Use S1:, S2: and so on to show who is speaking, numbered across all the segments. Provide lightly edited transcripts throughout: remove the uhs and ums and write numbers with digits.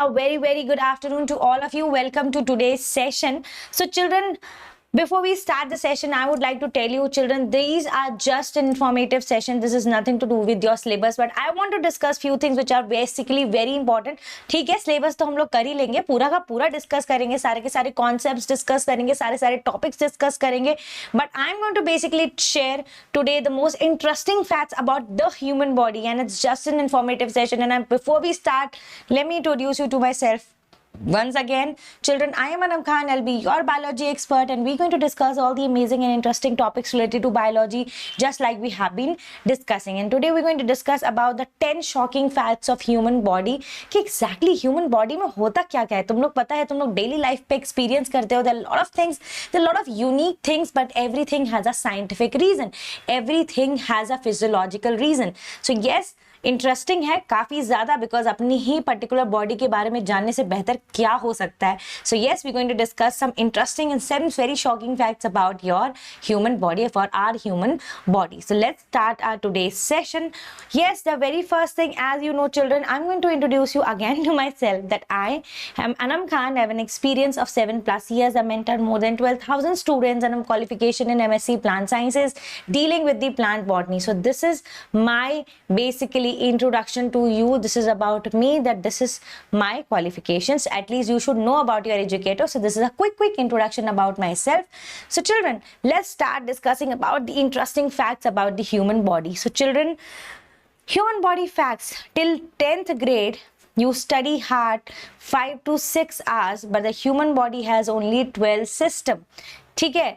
S1: A very good afternoon to all of you. Welcome to today's session. So children, before we start the session, I would like to tell you children, these are just informative sessions. This is nothing to do with your syllabus, but I want to discuss few things which are basically very important. ठीक है, syllabus तो हम लोग कर ही लेंगे, पूरा का पूरा discuss करेंगे, सारे के सारे concepts discuss करेंगे, सारे सारे topics discuss करेंगे. But I'm going to basically share today the most interesting facts about the human body, and it's just an informative session. And before we start, let me introduce you to myself. Once again, children, I am Anam Khan. I'll be your biology expert, and we're going to discuss all the amazing and interesting topics related to biology, just like we have been discussing. And today we're going to discuss about the 10 shocking facts of human body. कि exactly human body में होता क्या क्या है? तुम लोग पता है, तुम लोग daily life पे experience करते हो. There are a lot of things, there are a lot of unique things, but everything has a scientific reason. Everything has a physiological reason. So yes, interesting है काफी ज्यादा, बिकॉज अपनी ही particular body के बारे में जानने से बेहतर क्या हो सकता है. So yes, we going to discuss some interesting and some very shocking facts about your human body, for our human body. So let's start our today's session. Yes, the very first thing, as you know children, I am going to introduce you again to my self that I am Anam Khan. I have an experience of 7+ years. I mentored more than 12,000 students and I'm qualification in MSc Plant Sciences dealing with the plant botany. So this is my basically introduction to you. This is about me, that this is my qualifications. At least you should know about your educator. So this is a quick introduction about myself. So children, let's start discussing about the interesting facts about the human body. So children, human body facts. Till 10th grade you study heart 5 to 6 hours, but the human body has only 12 system. ठीक है,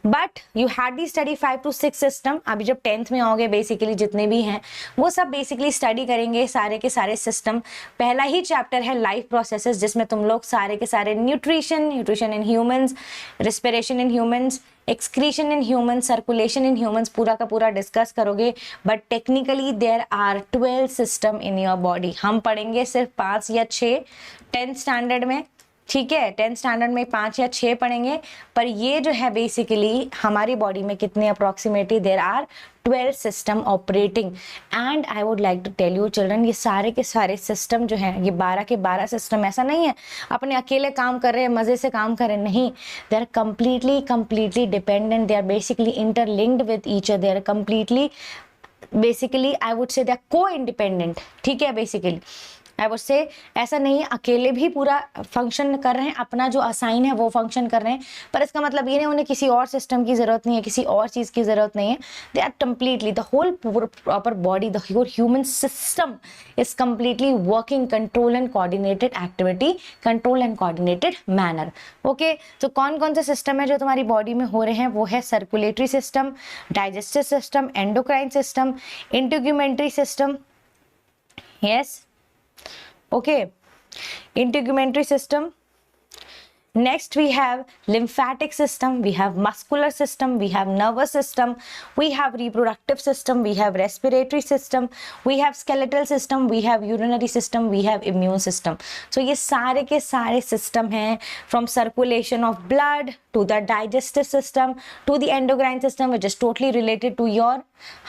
S1: but you hardly study 5 to 6 system. अभी जब 10th में आओगे, basically जितने भी हैं वो सब बेसिकली स्टडी करेंगे सारे के सारे सिस्टम. पहला ही चैप्टर है लाइफ प्रोसेसेस, जिसमें तुम लोग सारे के सारे nutrition in humans, respiration in humans, excretion in humans, circulation in humans, पूरा का पूरा डिस्कस करोगे. But technically there are 12 system in your body. हम पढ़ेंगे सिर्फ 5 या 6 10th स्टैंडर्ड में. ठीक है, 10th स्टैंडर्ड में 5 या 6 पढ़ेंगे. पर ये जो है बेसिकली हमारी बॉडी में कितने approximately there are 12 system operating. And I would like to tell you children, ये सारे के सारे सिस्टम जो हैं, ये 12 के 12 सिस्टम ऐसा नहीं है अपने अकेले काम कर रहे हैं, मजे से काम कर रहे हैं. नहीं, they are completely dependent. They are basically interlinked with each other. They are completely basically I would say they are को इंडिपेंडेंट. ठीक है, बेसिकली आई वुड से ऐसा नहीं अकेले भी पूरा फंक्शन कर रहे हैं, अपना जो असाइन है वो फंक्शन कर रहे हैं, पर इसका मतलब ये नहीं उन्हें किसी और सिस्टम की जरूरत नहीं है, किसी और चीज की जरूरत नहीं है. They are completely the whole proper body, the whole human system is completely working control and coordinated activity, control and coordinated manner. Okay, तो कौन कौन से सिस्टम है जो तुम्हारी बॉडी में हो रहे हैं? वो है circulatory system, digestive system, endocrine system, integumentary system. Yes, okay, integumentary system. Next we have lymphatic system, we have muscular system, we have nervous system, we have reproductive system, we have respiratory system, we have skeletal system, we have urinary system, we have immune system. So ये सारे के सारे system हैं, from circulation of blood to the digestive system to the endocrine system, which is totally related to your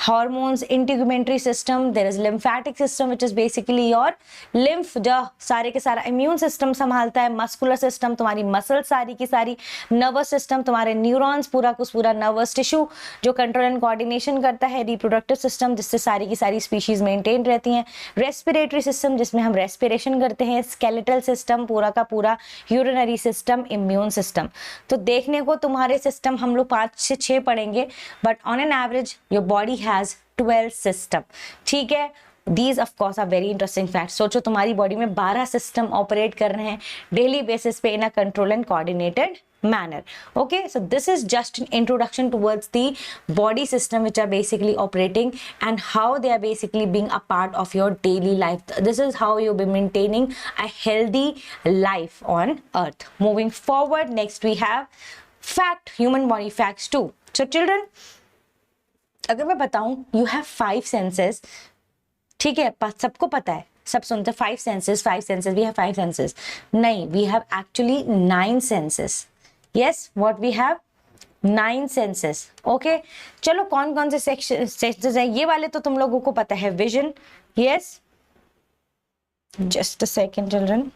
S1: hormones. Integumentary system, there is lymphatic system, which is basically your lymph, जो सारे के सारा immune system संभालता है. muscular system तुम्हारी muscle सारी की सारी, नर्वस सिस्टम तुम्हारे न्यूरॉन्स, पूरा कुछ पूरा नर्वस टिश्यू जो कंट्रोल एंड कोऑर्डिनेशन करता है. रिप्रोडक्टिव सिस्टम, जिससे सारी की सारी स्पीशीज मेंटेन रहती हैं. रेस्पिरेटरी सिस्टम, जिसमें हम रेस्पिरेशन करते हैं. स्केलेटल सिस्टम, पूरा का पूरा. Urinary system, immune system. तो देखने को तुम्हारे सिस्टम हम लोग 5 से 6 पढ़ेंगे, but on an average your body has 12 system. ठीक है, These of course are very interesting facts. सोचो तुम्हारी बॉडी में 12 सिस्टम ऑपरेट कर रहे हैं डेली बेसिस पे in a control and coordinated manner. Okay, so this is just an introduction towards the body system which are basically operating and how they are basically being a part of your daily life. This is how you'll be maintaining a healthy life on earth. Moving forward, next we have human body facts too. So children, अगर मैं बताऊं you have 5 senses. ठीक है, सबको पता है, सब सुनते 5 senses, we have 5 senses. नहीं, we have actually 9 senses. Yes, what we have? 9 senses. Okay, चलो कौन कौन से सेक्शंस हैं? ये वाले तो तुम लोगों को पता है. Vision, yes, just a second children.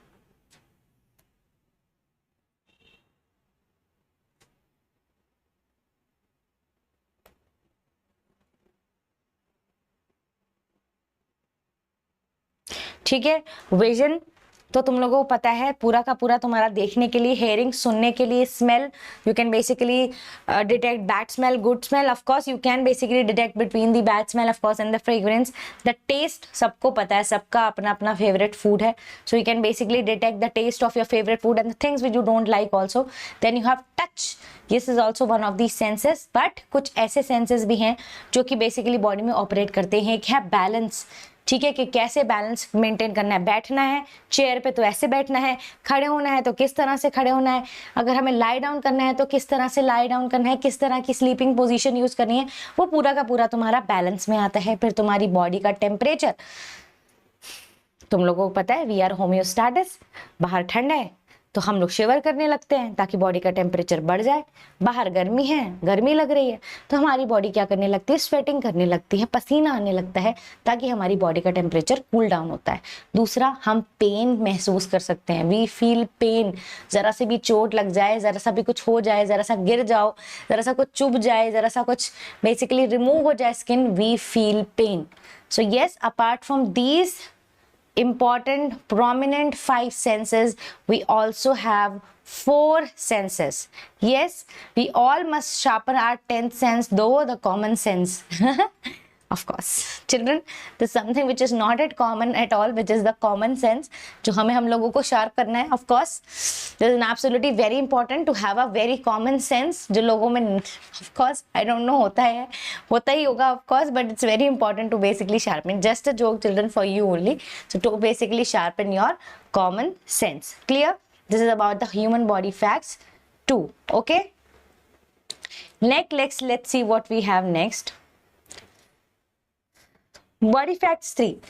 S1: ठीक है। विजन तो तुम लोगों को पता है पूरा का पूरा तुम्हारा देखने के लिए, हेयरिंग सुनने के लिए, smell you can basically detect bad smell, good smell, of course you can basically detect between the bad smell of course and the fragrance. The taste सबको पता है, सबका अपना अपना फेवरेट फूड है, so you can basically detect the taste of your favourite food and the things which you don't like also. Then you have touch, this is also one of the senses, but कुछ ऐसे senses भी हैं जो कि basically body में operate करते हैं। एक है बैलेंस, ठीक है, कि कैसे बैलेंस मेंटेन करना है, बैठना है चेयर पे तो ऐसे बैठना है, खड़े होना है तो किस तरह से खड़े होना है, अगर हमें लाई डाउन करना है तो किस तरह से लाई डाउन करना है, किस तरह की स्लीपिंग पोजीशन यूज करनी है, वो पूरा का पूरा तुम्हारा बैलेंस में आता है। फिर तुम्हारी बॉडी का टेम्परेचर, तुम लोगों को पता है वी आर होम्योस्टैटिस, बाहर ठंड है तो हम लोग शिवर करने लगते हैं ताकि बॉडी का टेम्परेचर बढ़ जाए, बाहर गर्मी है, गर्मी लग रही है तो हमारी बॉडी क्या करने लगती है, स्वेटिंग करने लगती है, पसीना आने लगता है ताकि हमारी बॉडी का टेम्परेचर कूल डाउन होता है। दूसरा, हम पेन महसूस कर सकते हैं, वी फील पेन, जरा से भी चोट लग जाए, जरा सा भी कुछ हो जाए, जरा सा गिर जाओ, जरा सा कुछ चुभ जाए, जरा सा कुछ बेसिकली रिमूव हो जाए skin, we feel pain. So yes, apart from these important prominent 5 senses, we also have 4 senses. Yes, we all must sharpen our 10th sense, though the common sense. Of course children, there's something which is not at common at all, which is the common sense, जो हमें हम लोगों को sharp करना है। Of course this is absolutely very important to have a very common sense, जो लोगों में of course I don't know होता ही होगा of course, but it's very important to basically sharpen. Just a joke children for you only, so to basically sharpen your common sense. Clear? This is about the human body facts 2. Okay, let's see what we have next. Body facts 3.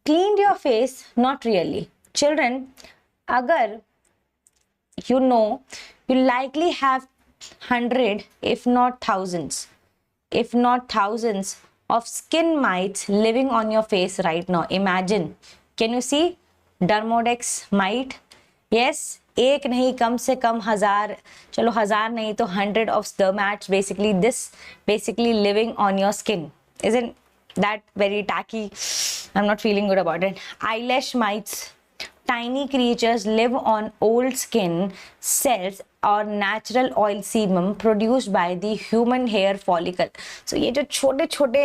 S1: Cleaned your face? Not really. Children, agar you know, you likely have 100 if not thousands of skin mites living on your face right now. Imagine, can you see dermodex mite? Yes, एक नहीं कम से कम 1000, चलो 1000 नहीं तो 100 of dermats basically living on your skin. Isn't that very tacky? I'm not feeling good about it. Eyelash mites, tiny creatures live on old skin cells और natural oil sebum produced by the human hair follicle. So ये जो छोटे छोटे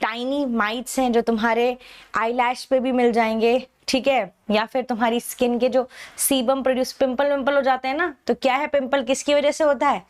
S1: tiny mites हैं जो तुम्हारे eyelash पे भी मिल जाएंगे, ठीक है, या फिर तुम्हारी स्किन के जो सीबम प्रोड्यूस, पिंपल हो जाते हैं ना, तो क्या है पिंपल किसकी वजह से होता है?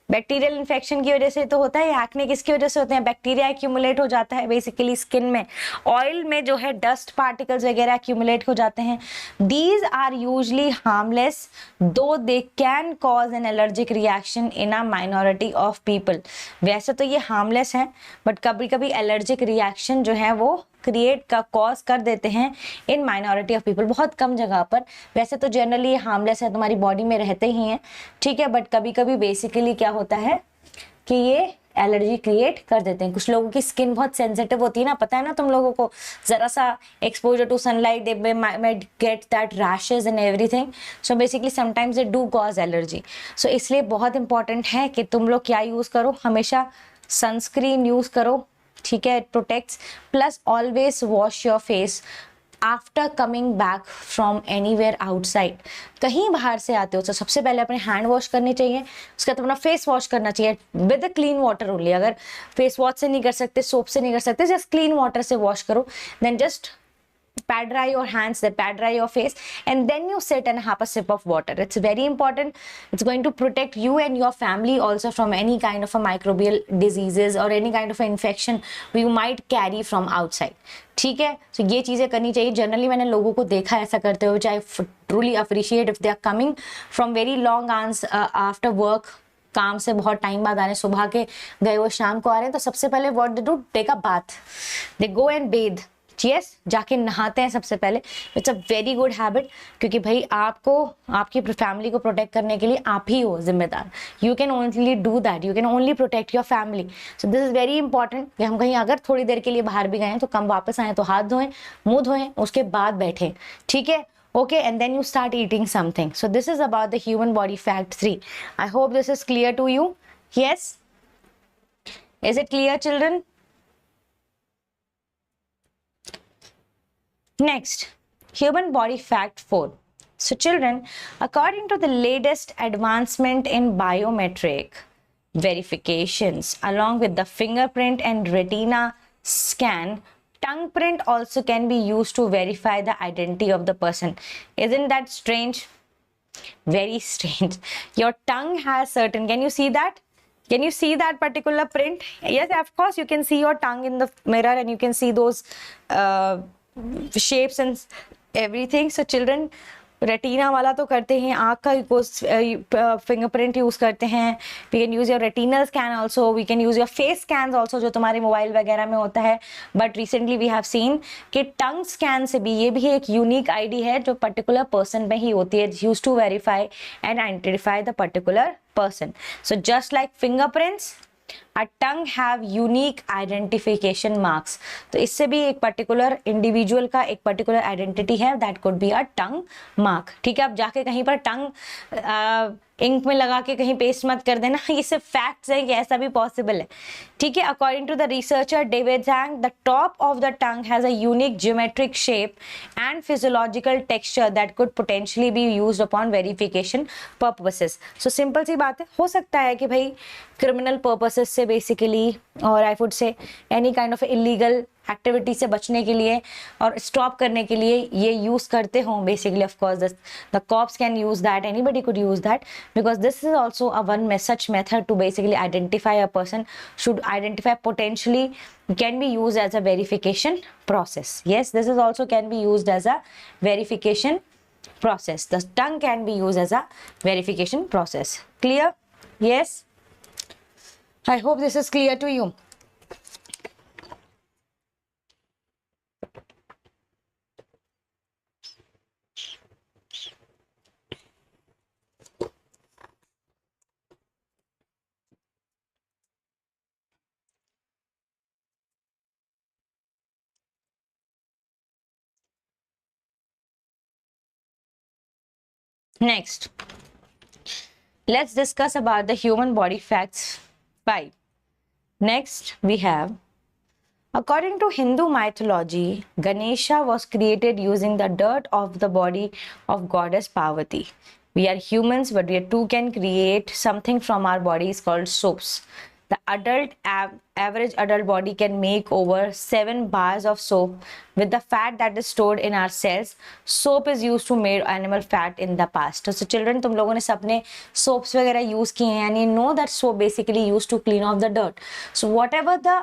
S1: बैक्टीरियल इन्फेक्शन की वजह से तो होता है। एक्ने किसकी वजह से होते हैं? बैक्टीरिया एक्यूमुलेट हो जाता है बेसिकली स्किन में, ऑयल में जो है डस्ट पार्टिकल्स वगैरह एक्यूमुलेट हो जाते हैं। These are usually harmless though they can cause an allergic reaction in a minority of people. वैसे तो ये हार्मलेस है बट कभी कभी एलर्जिक रिएक्शन जो है वो क्रिएट का कॉज कर देते हैं इन माइनॉरिटी ऑफ पीपल, बहुत कम जगह पर। वैसे तो जनरली ये हार्मलेस है, तुम्हारी बॉडी में रहते ही हैं, ठीक है, बट कभी कभी बेसिकली क्या होता है कि ये एलर्जी क्रिएट कर देते हैं। कुछ लोगों की स्किन बहुत सेंसिटिव होती है ना, पता है ना तुम लोगों को, जरा सा exposure to sunlight they might get that rashes and everything. So basically sometimes they do cause allergy. So इसलिए बहुत इंपॉर्टेंट है कि तुम लोग क्या यूज करो, हमेशा सनस्क्रीन यूज करो, ठीक है, it protects, plus always wash your face after coming back from anywhere outside. कहीं बाहर से आते हो तो सबसे पहले अपने हैंड वॉश करने चाहिए, उसके बाद अपना फेस वॉश करना चाहिए विद क्लीन वाटर ओनली। अगर फेस वॉश से नहीं कर सकते, सोप से नहीं कर सकते, जस्ट क्लीन वाटर से वॉश करो, then just pat dry your hands, then pat dry your face, and then you sit and have a sip of water. It's very important. It's going to protect you and your family also from any kind of a microbial diseases or any kind of a infection you might carry from outside. ठीक है, so ये चीजें करनी चाहिए। Generally मैंने लोगों को देखा ऐसा करते हुए, which I truly appreciate if they are coming from very long hours after work, काम से बहुत टाइम बाद आ रहे हैं, सुबह के गए वो शाम को आ रहे हैं, तो सबसे पहले what they do, take a bath, they go and bathe, yes, जाके नहाते हैं सबसे पहले। It's a very good habit, क्योंकि भाई आपको, आपकी फैमिली को प्रोटेक्ट करने के लिए आप ही हो जिम्मेदार। You can only do that, you can only protect your family. So this is very important कि हम कहीं अगर थोड़ी देर के लिए बाहर भी गए हैं तो कम वापस आए तो हाथ धोएं, मुंह धोएं, उसके बाद बैठें, ठीक है, okay, and then you start eating something. So this is about the human body fact 3. I hope this is clear to you. Yes, is it clear children? Next, human body fact 4. So children, according to the latest advancement in biometric verifications, along with the fingerprint and retina scan, tongue print also can be used to verify the identity of the person. Isn't that strange? Very strange. Your tongue has certain, can you see that? Can you see that particular print? Yes, of course, you can see your tongue in the mirror and you can see those shapes and everything. So children, retina वाला तो करते हैं, आँख का fingerprint use करते हैं. We can use your retinal scan also, we can use your face scan also, जो तुम्हारे मोबाइल वगैरह में होता है. But recently we have seen कि टंग स्कैन से भी, ये भी एक यूनिक आईडी है जो पर्टिकुलर पर्सन में ही होती है, use to verify and identify the particular person. So just like fingerprints, a tongue have unique identification marks. तो इससे भी एक पर्टिकुलर इंडिविजुअल का एक पर्टिकुलर आइडेंटिटी है, that could be a tongue mark. ठीक है, आप जाके कहीं पर टंग इंक में लगा के कहीं पेस्ट मत कर देना. ये सिर्फ फैक्ट्स है कि ऐसा भी पॉसिबल है. ठीक है, according to the researcher David Zhang, the top of the tongue has a unique geometric shape and physiological texture that could potentially be used upon verification purposes. So simple सी बात है, हो सकता है कि भाई क्रिमिनल पर्पसेस से basically, और आई वुड से any kind of illegal activity से बचने के लिए और स्टॉप करने के लिए ये यूज करते हों. Basically of course the cops can use that, anybody could use that, because this is also a one such method to basically identify a person, should identify potentially, can be used as a verification process. Yes, this is also can be used as a verification process. The tongue can be used as a verification process. Clear? Yes, I hope this is clear to you. Next, let's discuss about the human body facts 5. Next, we have, according to Hindu mythology, Ganesha was created using the dirt of the body of goddess Parvati. We are humans, but we too can create something from our bodies called soaps. The average adult body can make over 7 bars of soap with the fat that is stored in our cells. Soap is used to make animal fat in the past. So children, तुम लोगों ने सबने soaps वगैरह use किए हैं, and you know that soap basically used to clean off the dirt. So whatever the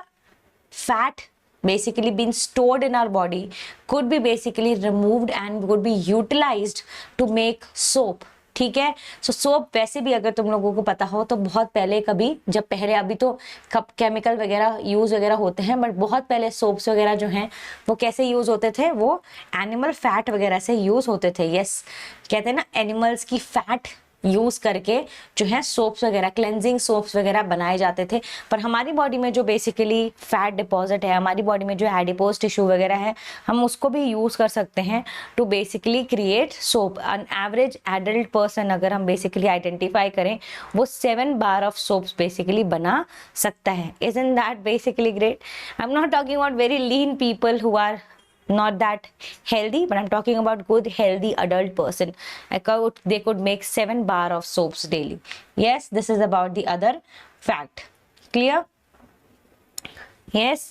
S1: fat basically been stored in our body could be basically removed and would be utilized to make soap. ठीक है, सो soap वैसे भी अगर तुम लोगों को पता हो तो बहुत पहले, कभी जब पहले, अभी तो केमिकल वगैरह यूज वगैरह होते हैं, बट बहुत पहले सोप्स वगैरह जो हैं वो कैसे यूज होते थे, वो एनिमल फैट वगैरह से यूज होते थे. यस, कहते हैं ना, एनिमल्स की फैट यूज करके जो है सोप्स वगैरह, क्लेंजिंग सोप्स वगैरह बनाए जाते थे. पर हमारी बॉडी में जो बेसिकली फैट डिपॉजिट है, हमारी बॉडी में जो एडिपोज टिश्यू वगैरह है, हम उसको भी यूज कर सकते हैं to basically create soap. An average adult person अगर हम बेसिकली आइडेंटिफाई करें, वो 7 बार ऑफ सोप्स बेसिकली बना सकता है. Isn't that basically great? I am not talking about very lean people who are not that healthy, but I'm talking about good healthy adult person. They could make 7 bar of soaps daily. Yes, this is about the other fact. Clear? Yes,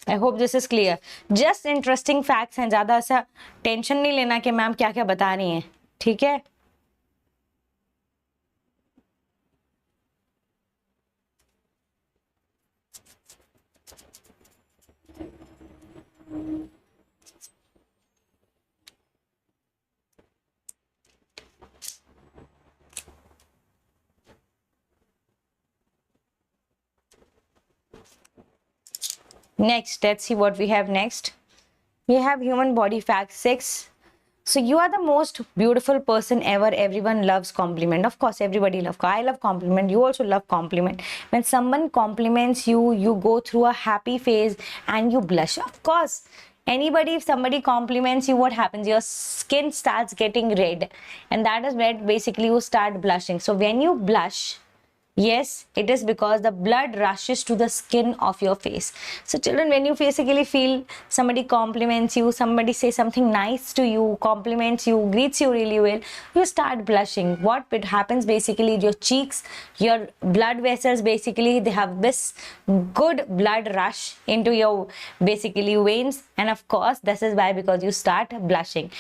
S1: I hope this is clear. Just interesting facts हैं, ज्यादा ऐसा tension नहीं लेना कि ma'am क्या क्या बता रही हैं. ठीक है, next, let's see what we have next. We have human body fact 6. So you are the most beautiful person ever. Everyone loves compliment. Of course, everybody loves. I love compliment. You also love compliment. When someone compliments you, you go through a happy phase and you blush. Of course, anybody, if somebody compliments you, what happens? Your skin starts getting red, and that is where basically you start blushing. So when you blush, Yes, it is because the blood rushes to the skin of your face. So children, when you basically feel somebody compliments you, somebody says something nice to you, compliments you, greets you really well, you start blushing. What it happens basically, your cheeks, your blood vessels, basically they have this good blood rush into your basically veins, and of course this is why, because you start blushing.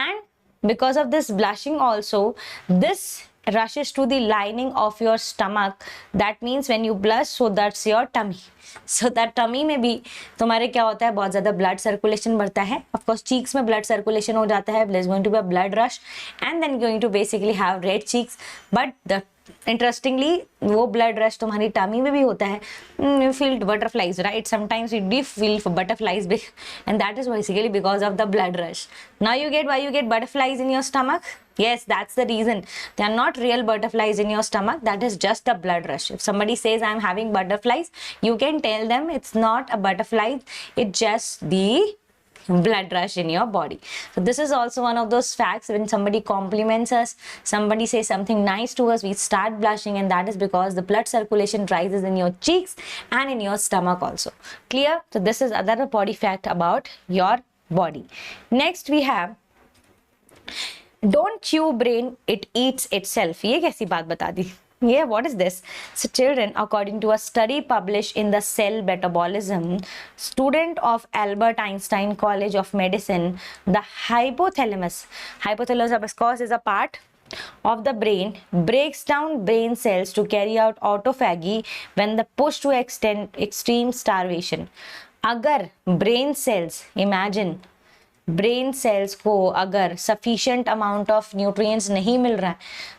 S1: And because of this blushing also, this rushes to the lining of your stomach. That means when you blush, so that's your tummy. So that tummy में भी तुम्हारे क्या होता है, बहुत ज्यादा blood circulation बढ़ता है. Of course cheeks में blood circulation हो जाता है, there's going to be a blood rush and then going to basically have red cheeks. But the interestingly वो ब्लड रश तुम्हारी टमी में भी होता है. You feel butterflies, right? Sometimes you do feel butterflies big, and that is basically because of the blood rush. Now you get why you get butterflies in your stomach? Yes, that's the reason. They are not real butterflies in your stomach. That is just a blood rush. If somebody says I'm having butterflies, you can tell them it's not a butterfly. It's just the blood rush in your body. So this is also one of those facts. When somebody compliments us, somebody says something nice to us, we start blushing, and that is because the blood circulation rises in your cheeks and in your stomach also. Clear? So this is another body fact about your body. Next we have, don't chew brain, it eats itself. ये कैसी बात बता दी? Yeah, what is this? So children, according to a study published in the Cell Metabolism, student of Albert Einstein College of Medicine, the hypothalamus of course is a part of the brain, breaks down brain cells to carry out autophagy when the push to extreme starvation. अगर brain cells, imagine brain cells को अगर sufficient amount of nutrients नहीं मिल रहा है,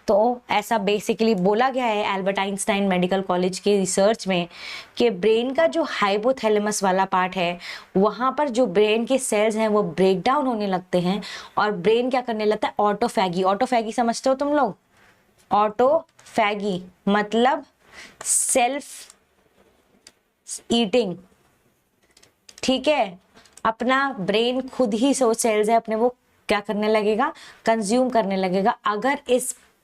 S1: तो ऐसा basically बोला गया है एल्बर्ट आइंस्टाइन मेडिकल कॉलेज के रिसर्च में कि ब्रेन का जो हाइपोथैलेमस वाला पार्ट है, वहाँ पर जो ब्रेन के सेल्स हैं वो ब्रेक डाउन होने लगते हैं और ब्रेन क्या करने लगता है, ऑटोफैगी. ऑटोफैगी समझते हो तुम लोग? ऑटोफैगी मतलब सेल्फ ईटिंग, ठीक है? अपना ब्रेन खुद ही सो सेल्स है अपने वो क्या करने लगेगा, कंज्यूम करने लगेगा, अगर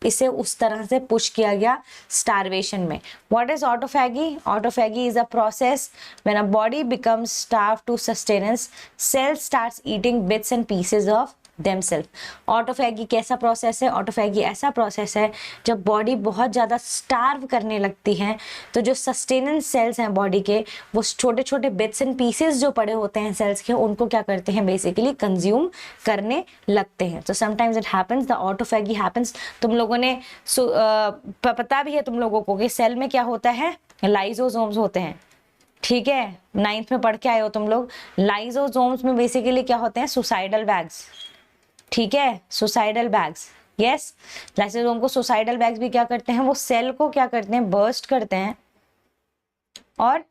S1: इसे उस तरह से पुश किया गया स्टारवेशन में. What is autophagy? Autophagy is a process when a body becomes starve to sustenance, cell starts eating bits and pieces of themself. Autophagy कैसा प्रोसेस है? ऑटोफैगी ऐसा प्रोसेस है जब बॉडी बहुत ज़्यादा स्टार्व करने लगती है, तो जो सस्टेनेंस सेल्स हैं बॉडी के, वो छोटे छोटे बिट्स एंड पीसेस जो पड़े होते हैं सेल्स के, उनको क्या करते हैं, बेसिकली कंज्यूम करने लगते हैं. तो sometimes it happens, the autophagy happens. तुम लोगों ने पता भी है तुम लोगों को कि सेल में क्या होता है, लाइजोसोम्स होते हैं, ठीक है? 9th में पढ़ के आए हो तुम लोग. लाइजोसोम्स में बेसिकली क्या होते हैं, सुसाइडल बैग्स, ठीक है? Suicidal bags, yes. लाइसोसोम को सुसाइडल बैग्स भी क्या करते हैं, वो सेल को क्या करते हैं, बर्स्ट करते हैं और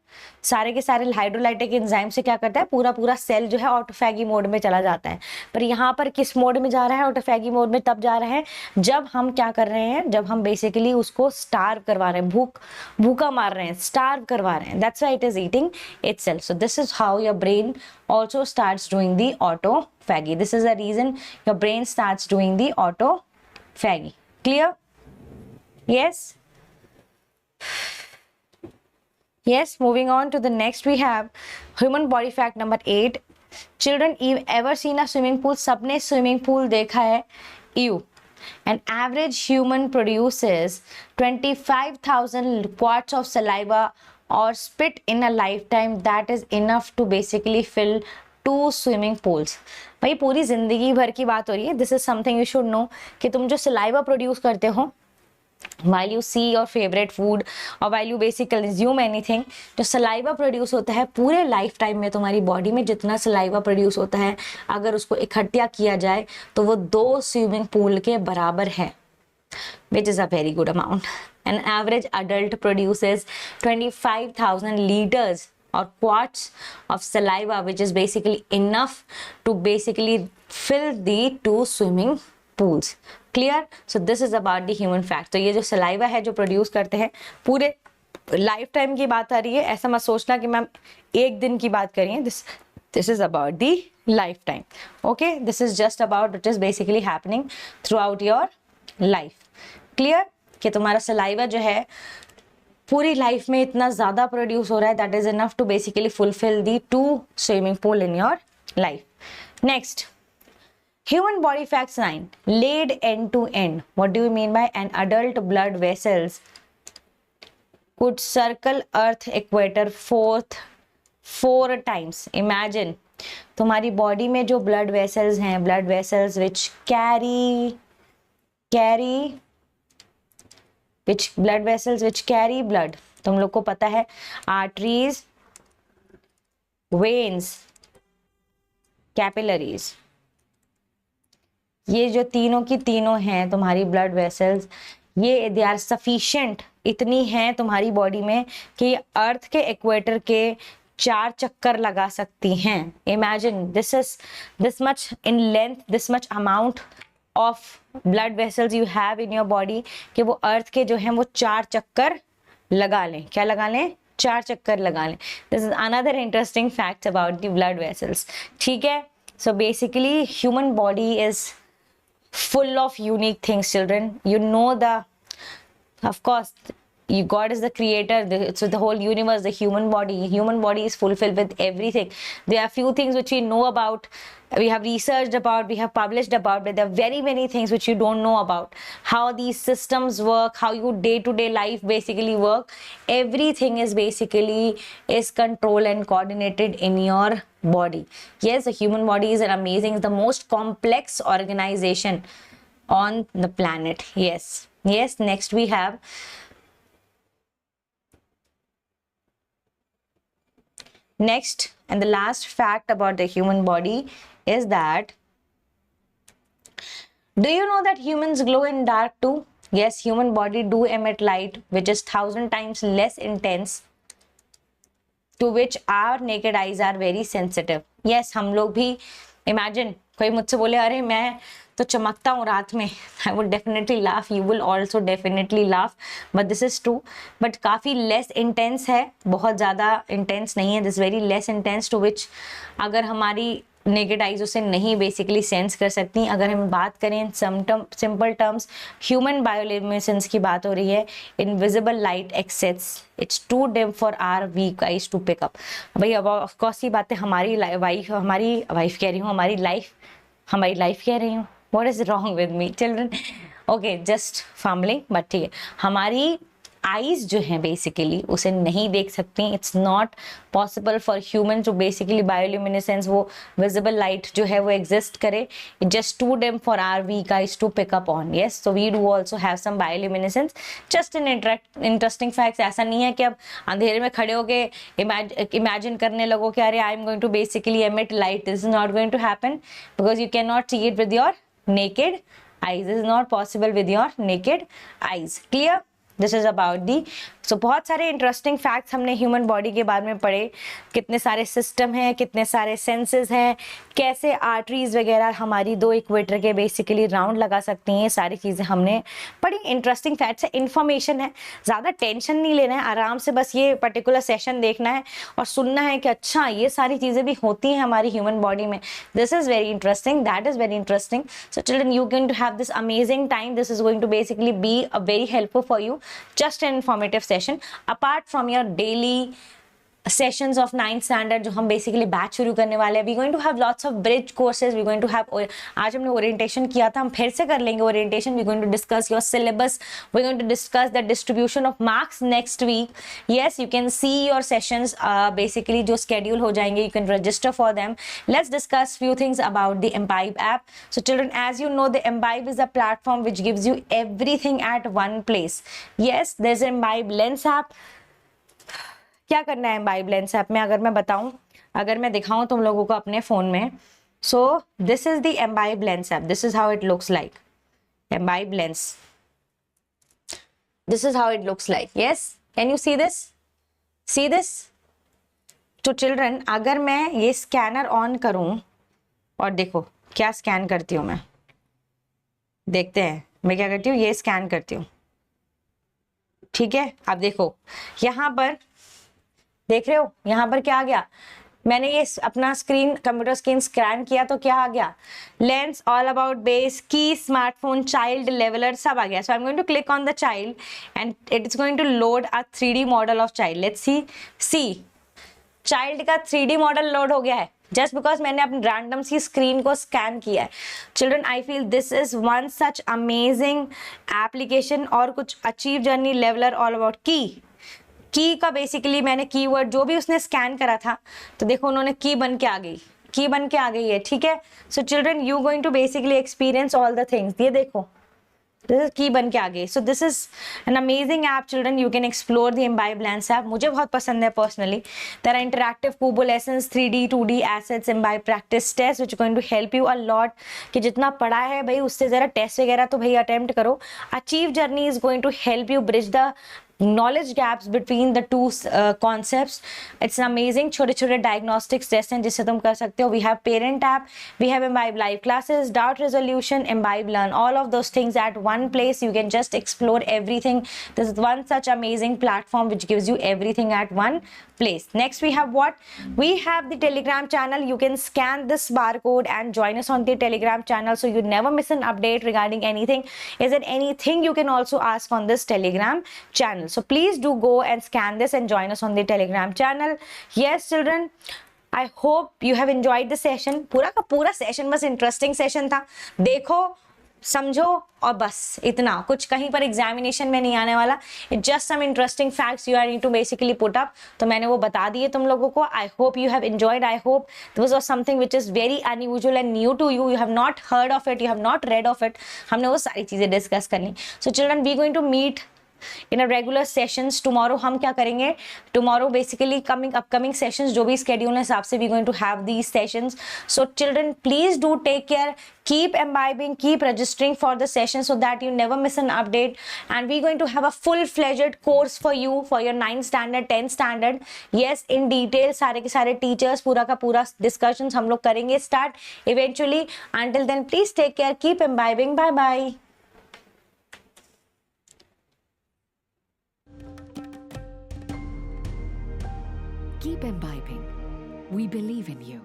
S1: सारे के सारे हाइड्रोलाइटिक एंजाइम से क्या करता है, पूरा सेल जो है ऑटोफैगी मोड में चला जाता है. पर यहाँ पर किस मोड में जा रहा है, ऑटोफैगी मोड में तब जा रहा है जब हम क्या कर रहे हैं, जब हम बेसिकली उसको स्टार्व करवा रहे हैं, भूखा मार रहे हैं, स्टार्व करवा रहे हैं. That's why it is eating itself. So this is how your brain also starts doing the autophagy. This is the reason your brain starts doing the autophagy. Clear? Yes? Yes, moving on to the next we have human body fact number 8. Children, you ever seen a swimming pool? सबने swimming pool देखा है? You. An average human produces 25,000 quarts of saliva or spit in a lifetime. That is enough to basically fill 2 swimming pools. भाई पूरी जिंदगी भर की बात हो रही है. This is something you should know कि तुम जो saliva produce करते हो while you see your favorite food or while you basically consume anything, जो saliva produce होता है पूरे लाइफ टाइम में तुम्हारी बॉडी में जितना saliva produce होता है, अगर उसको इकट्ठा किया जाए तो वो 2 स्विमिंग पूल के बराबर है, which is a very good amount. An average adult produces 25,000 liters or quarts of saliva, which is basically enough to basically fill the 2 swimming pools. Clear? So this is about the human fact. तो ये जो saliva है जो produce करते हैं, पूरे life time की बात आ रही है. ऐसा मत सोचना कि मैम एक दिन की बात करिए. This is about the lifetime. Okay? This is just about what is basically happening throughout your life. Clear? कि तुम्हारा saliva जो है पूरी लाइफ में इतना ज्यादा प्रोड्यूस हो रहा है, that is enough to basically fulfil the 2 swimming pool in your life. Next, human body facts 9, laid end to end. What do you mean by an adult blood vessels could circle earth equator 4 times? Imagine, तुम्हारी body में जो blood vessels हैं, blood vessels which carry blood, तुम लोग को पता है, arteries, veins, capillaries, ये जो तीनों की तीनों हैं तुम्हारी ब्लड वेसल्स, ये दे आर सफिशिएंट, इतनी हैं तुम्हारी बॉडी में कि अर्थ के इक्वेटर के 4 चक्कर लगा सकती हैं। Imagine this much in length, this much amount of blood vessels you have in your body, कि वो अर्थ के जो हैं वो 4 चक्कर लगा लें। क्या लगा लें? 4 चक्कर लगा लें। This is another interesting fact about the blood vessels. ठीक है, so basically human body is full of unique things, children. You know, of course, God is the creator, so the whole universe, the human body is fulfilled with everything. There are few things which we know about, we have researched about, we have published about, but there are very many things which you don't know about. How these systems work, how your day-to-day life basically work. Everything is basically controlled and coordinated in your body. Yes, the human body is an amazing, the most complex organization on the planet. Yes, next we have next and the last fact about the human body is that, do you know that humans glow in dark too? Yes, human body do emit light which is 1000 times less intense, to which our naked eyes are very sensitive. Yes, हम लोग भी, imagine कोई मुझसे बोले अरे मैं तो चमकता हूँ रात में, I would definitely laugh, you will also definitely laugh, but this is true. But काफ़ी less intense है, बहुत ज़्यादा intense नहीं है, this very less intense, to which अगर हमारी नेकेड आइज उसे नहीं बेसिकली सेंस कर सकती। अगर हम बात करें सिंपल टर्म्स, ह्यूमन बायोल्यूमिनेसेंस की बात हो रही है, invisible light access, it's too dim for our weak eyes to pick up. भाई अब ऑफकोर्स ये बातें हमारी लाइफ कह रही हूँ, हमारी लाइफ कह रही हूँ, what is wrong with me children? Okay, just family, but ठीक है, हमारी आईज जो है बेसिकली उसे नहीं देख सकती। It's not possible for human to basically bioluminescence, वो विजिबल लाइट जो है वो एग्जिस्ट करे, it just too dim for our weak eyes to pick up on. Yes, so we do also have some bioluminescence. Just in interesting facts, ऐसा नहीं है कि अब अंधेरे में खड़े होके इमेजिन करने लगो कि अरे I am going to basically emit light, this is not going to happen because you can not see it with your naked eyes. This is not possible with your naked eyes. Clear? This is about the. So बहुत सारे interesting facts हमने human body के बारे में पढ़े, कितने सारे system हैं, कितने सारे सेंसेस हैं, कैसे आर्टरीज वगैरह हमारी 2 इक्वेटर के बेसिकली राउंड लगा सकती हैं, ये सारी चीज़ें हमने पढ़ी। इंटरेस्टिंग फैक्ट्स है, इन्फॉर्मेशन है, ज़्यादा टेंशन नहीं लेना है, आराम से बस ये पर्टिकुलर सेशन देखना है और सुनना है कि अच्छा ये सारी चीज़ें भी होती हैं हमारी ह्यूमन बॉडी में। This is very interesting, that is very interesting. So children, you going to have this amazing time, this is going to basically be a very helpful for you, just an informative session apart from your daily sessions of 9th standard जो हम basically batch शुरू करने वाले हैं। we going to have lots of bridge courses, we going to have, आज हमने orientation किया था, हम फिर से कर लेंगे orientation, we going to discuss your syllabus, we going to discuss the distribution of marks next week. Yes, you can see your sessions basically जो schedule हो जाएंगे, you can register for them. Let's discuss few things about the Imbibe app. So children, as you know, the Imbibe is a platform which gives you everything at one place. Yes, there's an Imbibe Lens app. क्या करना है Imbibe Lens app में अगर मैं बताऊं, अगर मैं दिखाऊं तुम लोगों को अपने फोन में, सो this is the Imbibe Lens app, this is how it looks like. Imbibe Lens, this is how it looks like. Yes, can you see this? See this? तो चिल्ड्रन, अगर मैं ये स्कैनर ऑन करूं और देखो क्या scan करती हूं मैं, देखते हैं मैं क्या करती हूँ, ये स्कैन करती हूँ, ठीक है। अब देखो यहाँ पर, देख रहे हो यहाँ पर क्या आ गया, मैंने ये अपना स्क्रीन, कंप्यूटर स्क्रीन स्कैन किया तो क्या आ गया? Lens, all about base, key, smartphone, child, leveler, सब आ गया. So I am going to click on the child and it is going to load a 3D model of child. Let's see child का 3D model load हो गया है just because मैंने अपनी random सी screen को स्कैन किया है. Children, I feel this is one such amazing application. और कुछ achieve journey, leveller, all about की का बेसिकली मैंने कीवर्ड जो भी उसने स्कैन करा था तो देखो उन्होंने की बन के आ गई है. ठीक है. So children, you going to basically experience all the things. ये देखो दिस इज की बन के आ गई. So this is an amazing app children. You can explore the Imbibe lens app. मुझे बहुत पसंद है personally. There are interactive Kubo lessons, 3D 2D assets, Imbibe practice test which going to help you a lot. कि जितना पढ़ा है भाई उससे जरा टेस्ट वगैरह तो भाई अटेम्प्ट करो. Achieve journey is going to help you bridge the knowledge gaps between the two concepts. It's amazing. छोटे छोटे diagnostics tests हैं जिससे तुम कर सकते हो. We have parent app, we have Imbibe live classes, doubt resolution, Imbibe learn, all of those things at one place. You can just explore everything. This is one such amazing platform which gives you everything at one place. Next we have what? We have the Telegram channel. You can scan this barcode and join us on the Telegram channel so you never miss an update regarding anything. Is there anything you can also ask on this Telegram channel? So please do go and scan this and join us on the Telegram channel. Yes children, I hope you have enjoyed the session. पूरा का पूरा session बस interesting session था. देखो, समझो और बस इतना. कुछ कहीं पर एग्जामिनेशन में नहीं आने वाला. It's just some interesting facts you are need to basically put up. तो मैंने वो बता दिए तुम लोगों को. I hope you have enjoyed. I hope this was something which is very unusual and new to you. You have not heard of it, you have not read of it. हमने वो सारी चीजें डिस्कस करनी. So children, we going to meet in a regular sessions tomorrow. हम क्या करेंगे tomorrow? Basically upcoming sessions जो भी स्केड्यूल हिसाब से we going to have these sessions. So children, please do take care, keep imbibing, keep registering for the session so that you never miss an update. And we're going to have a full-fledged course for you for your 9th standard, 10th standard. Yes, in detail सारे के सारे teachers पूरा का पूरा discussions हम लोग करेंगे start eventually. Until then, please take care, keep imbibing. Bye bye.
S2: Keep imbibing. We believe in you.